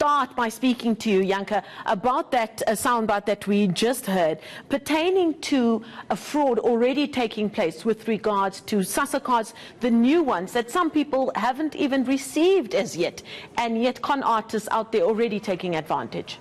start by speaking to you, Janke, about that soundbite that we just heard, pertaining to a fraud already taking place with regards to SASSA cards, the new ones that some people haven't even received as yet, and yet con artists out there already taking advantage.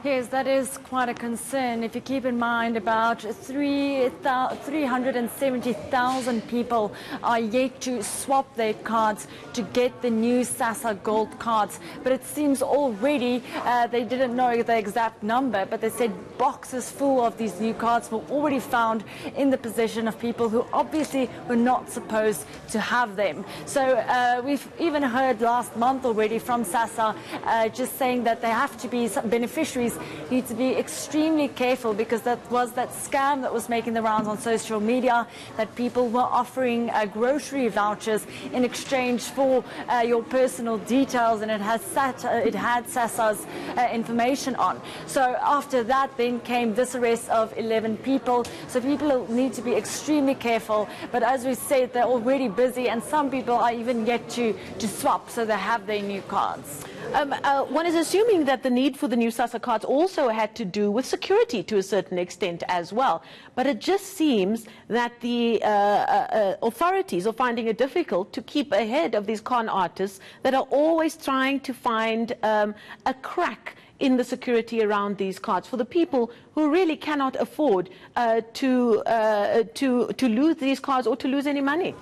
Yes, that is quite a concern. If you keep in mind about 370,000 people are yet to swap their cards to get the new SASSA Gold cards. But it seems already, they didn't know the exact number, but they said boxes full of these new cards were already found in the possession of people who obviously were not supposed to have them. So we've even heard last month already from SASSA just saying that they have to be, beneficiaries need to be extremely careful, because that scam that was making the rounds on social media, that people were offering grocery vouchers in exchange for your personal details, and it had SASSA's information on. So after that then came this arrest of 11 people. So people need to be extremely careful, but as we said, they're already busy, and some people are even yet to swap, so they have their new cards. One is assuming that the need for the new SASSA cards also had to do with security to a certain extent as well. But it just seems that the authorities are finding it difficult to keep ahead of these con artists that are always trying to find a crack in the security around these cards for the people who really cannot afford to lose these cards or to lose any money.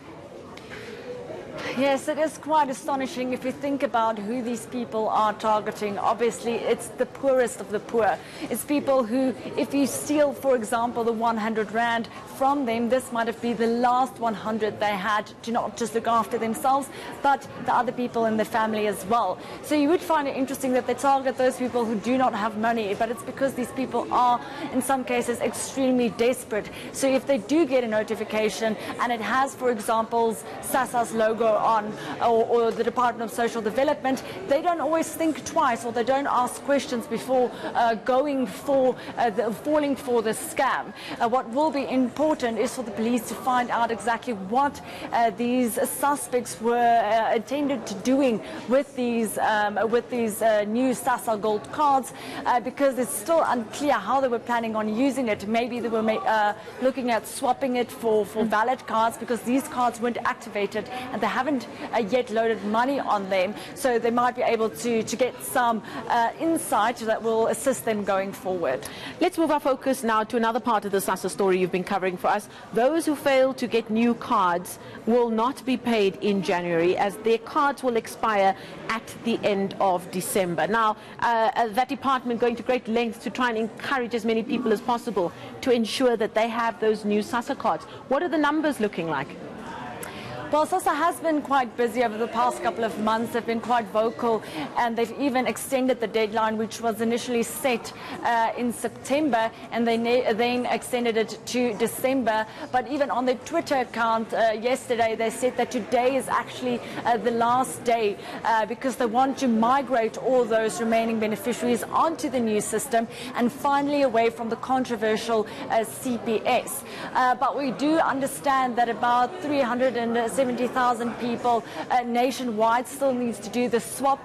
Yes, it is quite astonishing if you think about who these people are targeting. Obviously, it's the poorest of the poor. It's people who, if you steal, for example, the 100 Rand from them, this might have been the last 100 they had to not just look after themselves, but the other people in the family as well. So you would find it interesting that they target those people who do not have money, but it's because these people are, in some cases, extremely desperate. So if they do get a notification and it has, for example, SASSA's logo on, or the Department of Social Development, they don't always think twice, or they don't ask questions before falling for the scam. What will be important is for the police to find out exactly what these suspects were intended to doing with these new SASSA Gold cards, because it's still unclear how they were planning on using it. Maybe they were looking at swapping it for valid cards, because these cards weren't activated and they haven't yet loaded money on them, so they might be able to get some insight that will assist them going forward. Let's move our focus now to another part of the SASSA story you've been covering for us. Those who fail to get new cards will not be paid in January, as their cards will expire at the end of December. Now, that department going to great lengths to try and encourage as many people as possible to ensure that they have those new SASSA cards. What are the numbers looking like? Well, SASSA has been quite busy over the past couple of months. They've been quite vocal, and they've even extended the deadline, which was initially set in September, and they then extended it to December. But even on their Twitter account yesterday, they said that today is actually the last day, because they want to migrate all those remaining beneficiaries onto the new system and finally away from the controversial CPS. But we do understand that about 370,000 people nationwide still needs to do the swap.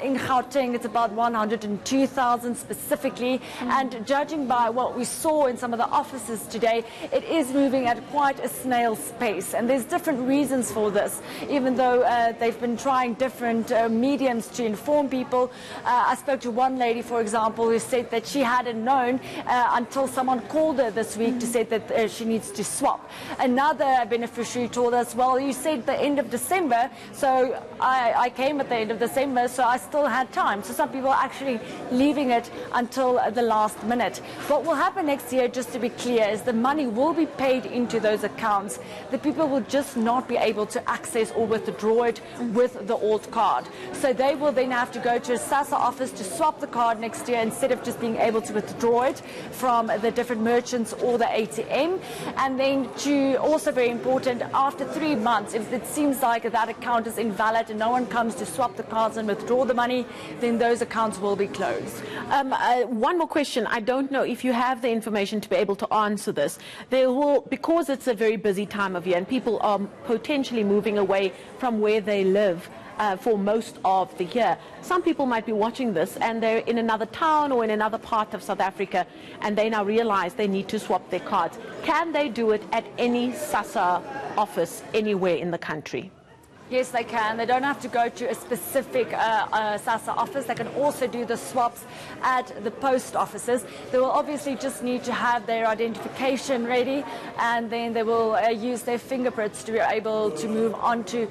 In Gauteng, it's about 102,000 specifically. And judging by what we saw in some of the offices today, it is moving at quite a snail's pace. And there's different reasons for this, even though they've been trying different mediums to inform people. I spoke to one lady, for example, who said that she hadn't known until someone called her this week to say that she needs to swap. Another beneficiary told us, well, you said the end of December, so I came at the end of December, so I still had time. So some people are actually leaving it until the last minute. What will happen next year, just to be clear, is the money will be paid into those accounts. The people will just not be able to access or withdraw it with the old card. So they will then have to go to a SASSA office to swap the card next year, instead of just being able to withdraw it from the different merchants or the ATM. And then, to also very important, after 3 months, if it seems like that account is invalid and no one comes to swap the cards and withdraw the money, then those accounts will be closed. One more question. I don't know if you have the information to be able to answer this. There will, because it's a very busy time of year and people are potentially moving away from where they live, for most of the year. Some people might be watching this and they're in another town or in another part of South Africa, and they now realize they need to swap their cards. Can they do it at any SASSA office anywhere in the country? Yes, they can. They don't have to go to a specific SASSA office. They can also do the swaps at the post offices. They will obviously just need to have their identification ready, and then they will use their fingerprints to be able to move on to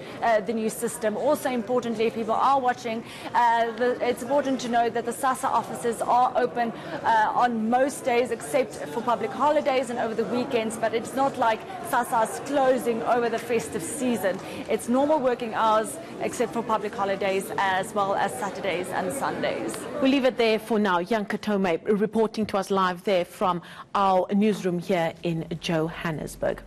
the new system. Also importantly, if people are watching, it's important to know that the SASSA offices are open on most days except for public holidays and over the weekends, but it's not like SASSA is closing over the festive season. It's normal working hours except for public holidays as well as Saturdays and Sundays. We'll leave it there for now. Janke Tolmay reporting to us live there from our newsroom here in Johannesburg.